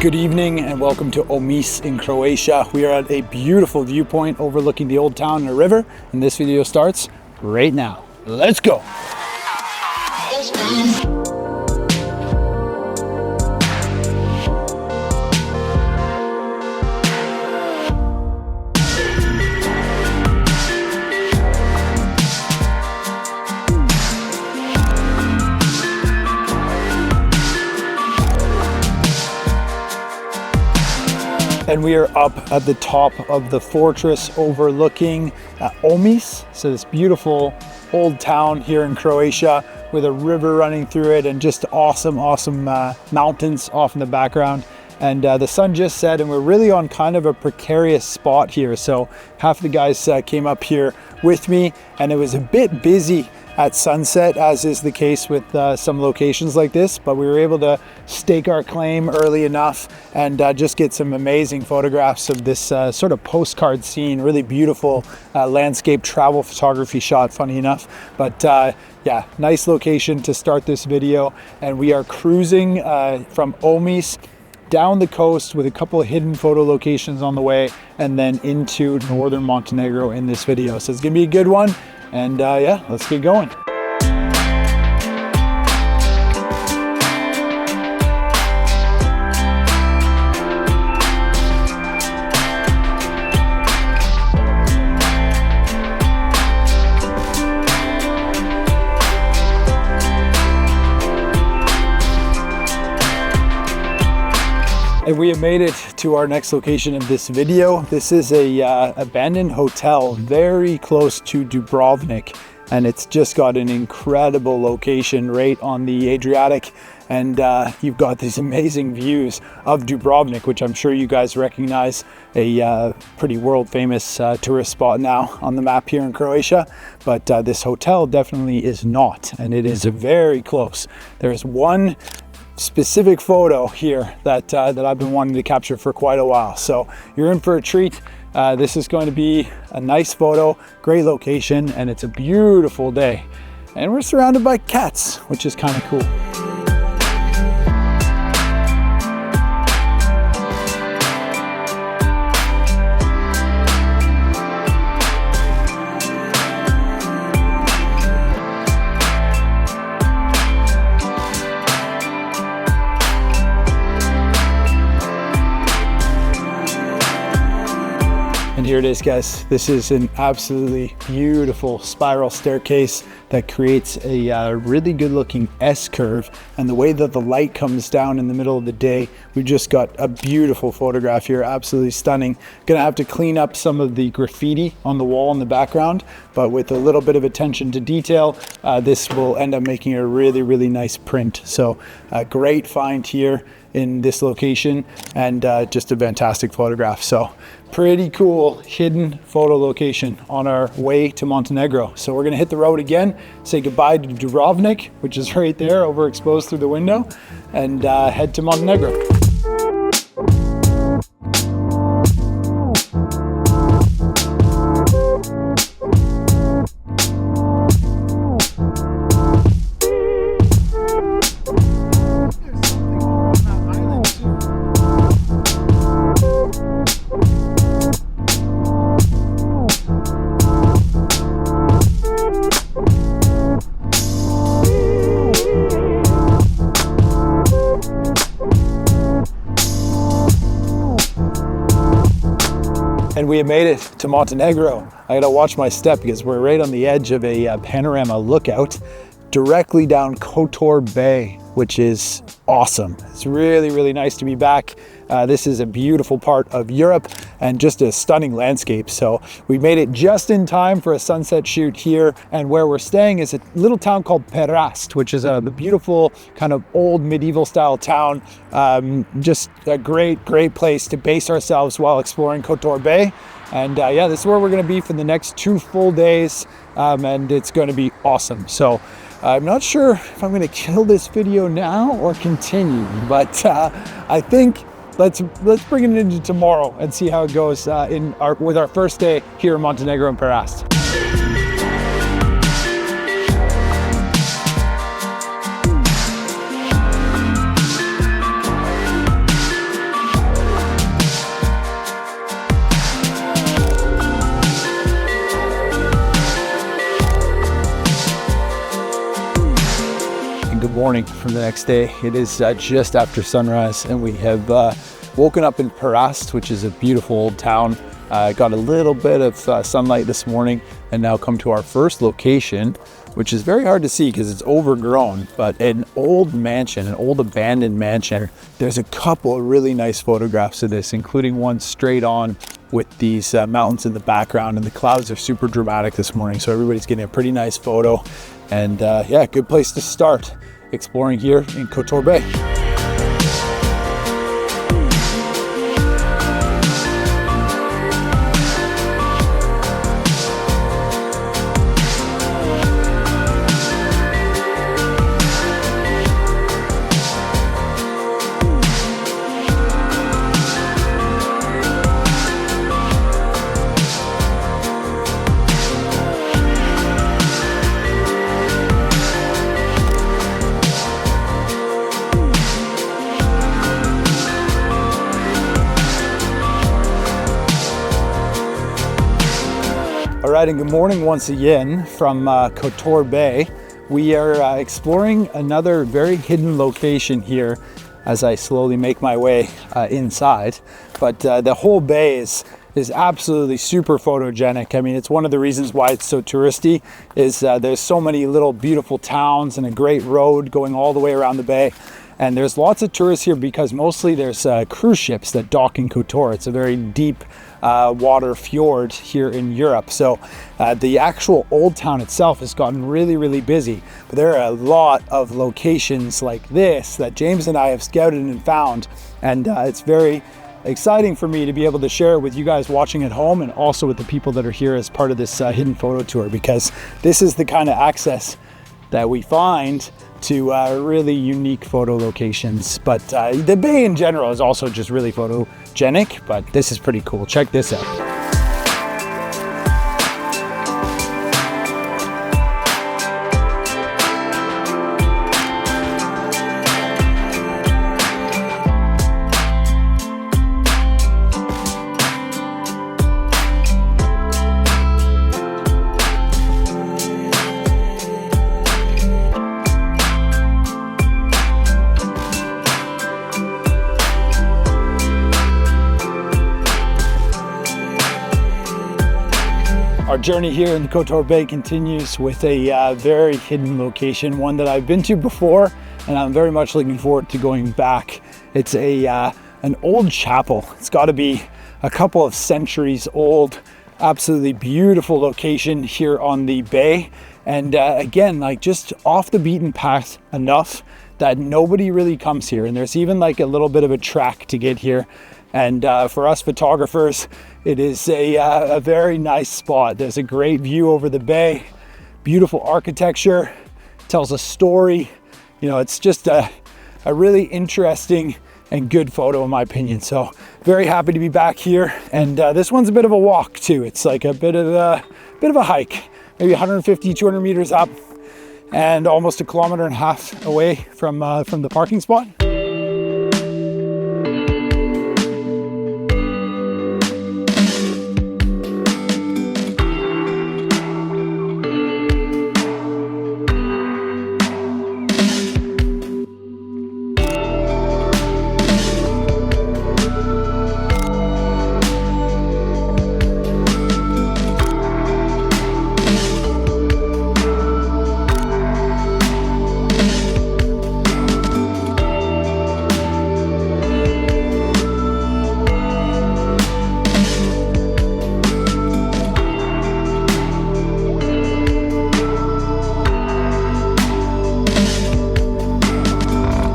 Good evening and welcome to Omis in Croatia. We are at a beautiful viewpoint overlooking the old town and a river, and this video starts right now. Let's go! And we are up at the top of the fortress overlooking Omis. So this beautiful old town here in Croatia with a river running through it and just awesome mountains off in the background. And the sun just set and we're really on kind of a precarious spot here. So half the guys came up here with me and it was a bit busy at sunset, as is the case with some locations like this, but we were able to stake our claim early enough and just get some amazing photographs of this sort of postcard scene, really beautiful landscape travel photography shot, funny enough. But yeah, nice location to start this video. And we are cruising from Omis down the coast with a couple of hidden photo locations on the way and then into northern Montenegro in this video. So it's gonna be a good one. And yeah, let's get going. And we have made it to our next location of this video. This is a abandoned hotel very close to Dubrovnik. And it's just got an incredible location right on the Adriatic. And you've got these amazing views of Dubrovnik, which I'm sure you guys recognize, a pretty world famous tourist spot now on the map here in Croatia. But this hotel definitely is not, and it is very close. There's one specific photo here that I've been wanting to capture for quite a while. So you're in for a treat. This is going to be a nice photo, great location, and it's a beautiful day. And we're surrounded by cats, which is kind of cool. Here it is, guys. This is an absolutely beautiful spiral staircase that creates a really good looking S-curve, and the way that the light comes down in the middle of the day, we just got a beautiful photograph here, absolutely stunning. Gonna have to clean up some of the graffiti on the wall in the background, but with a little bit of attention to detail, this will end up making a really nice print. So a great find here in this location, and just a fantastic photograph. So pretty cool hidden photo location on our way to Montenegro. So we're gonna hit the road again, say goodbye to Dubrovnik, which is right there overexposed through the window, and head to Montenegro. And we have made it to Montenegro. I gotta watch my step because we're right on the edge of a panorama lookout directly down Kotor Bay, which is awesome. It's really nice to be back. This is a beautiful part of Europe and just a stunning landscape. So we made it just in time for a sunset shoot here. And where we're staying is a little town called Perast, which is a beautiful kind of old medieval style town. Just a great place to base ourselves while exploring Kotor Bay. And yeah, this is where we're gonna be for the next 2 full days. And it's gonna be awesome. So I'm not sure if I'm gonna kill this video now or continue, but I think let's bring it into tomorrow and see how it goes with our first day here in Montenegro and Perast. morning from the next day. It is just after sunrise, and we have woken up in Perast, which is a beautiful old town. Got a little bit of sunlight this morning, and now come to our first location, which is very hard to see because it's overgrown, but an old mansion, an old abandoned mansion. There's a couple of really nice photographs of this, including one straight on with these mountains in the background, and the clouds are super dramatic this morning, so everybody's getting a pretty nice photo. And yeah, good place to start exploring here in Kotor Bay. All right, and good morning once again from Kotor Bay. We are exploring another very hidden location here as I slowly make my way inside. But the whole bay is absolutely super photogenic. I mean, it's one of the reasons why it's so touristy, is there's so many little beautiful towns and a great road going all the way around the bay. And there's lots of tourists here because mostly there's cruise ships that dock in Kotor. It's a very deep water fjord here in Europe. So the actual old town itself has gotten really, really busy. But there are a lot of locations like this that James and I have scouted and found. And it's very exciting for me to be able to share it with you guys watching at home, and also with the people that are here as part of this hidden photo tour, because this is the kind of access that we find to really unique photo locations. But the bay in general is also just really photogenic, but this is pretty cool. Check this out. Our journey here in Kotor Bay continues with a very hidden location, one that I've been to before, and I'm very much looking forward to going back. It's an old chapel. It's got to be a couple of centuries old. Absolutely beautiful location here on the bay, and again, like just off the beaten path enough that nobody really comes here, and there's even like a little bit of a track to get here. And for us photographers, it is a very nice spot. There's a great view over the bay, beautiful architecture, tells a story. You know, it's just a really interesting and good photo in my opinion. So very happy to be back here. And this one's a bit of a walk too. It's like a bit of a hike, maybe 150, 200 meters up, and almost 1.5 kilometers away from the parking spot.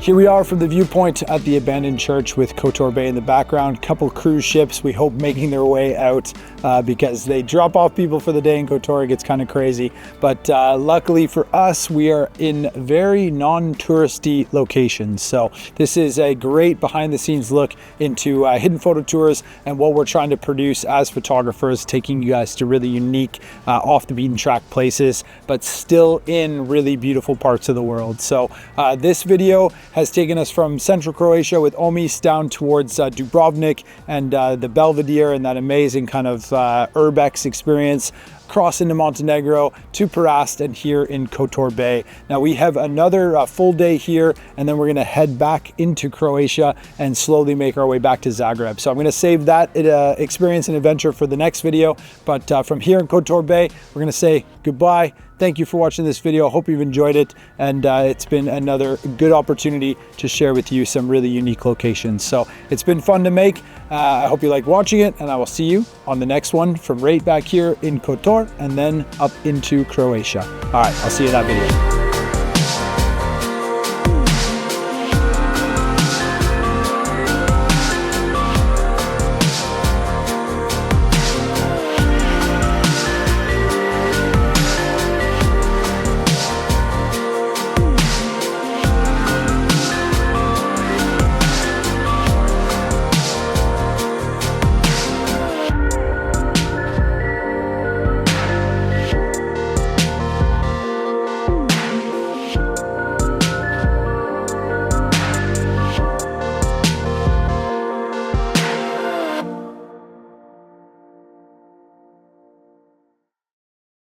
Here we are from the viewpoint at the abandoned church with Kotor Bay in the background. Couple cruise ships, we hope, making their way out because they drop off people for the day in Kotor. It gets kind of crazy. But luckily for us, we are in very non-touristy locations. So this is a great behind the scenes look into hidden photo tours and what we're trying to produce as photographers, taking you guys to really unique off the beaten track places, but still in really beautiful parts of the world. So this video has taken us from central Croatia with Omis down towards Dubrovnik and the Belvedere and that amazing kind of Urbex experience, cross into Montenegro to Perast and here in Kotor Bay. Now we have another full day here, and then we're gonna head back into Croatia and slowly make our way back to Zagreb. So I'm gonna save that experience and adventure for the next video. But from here in Kotor Bay, we're gonna say goodbye. Thank you for watching this video. Hope you've enjoyed it. And it's been another good opportunity to share with you some really unique locations. So it's been fun to make. I hope you like watching it, and I will see you on the next one from right back here in Kotor and then up into Croatia. All right, I'll see you in that video.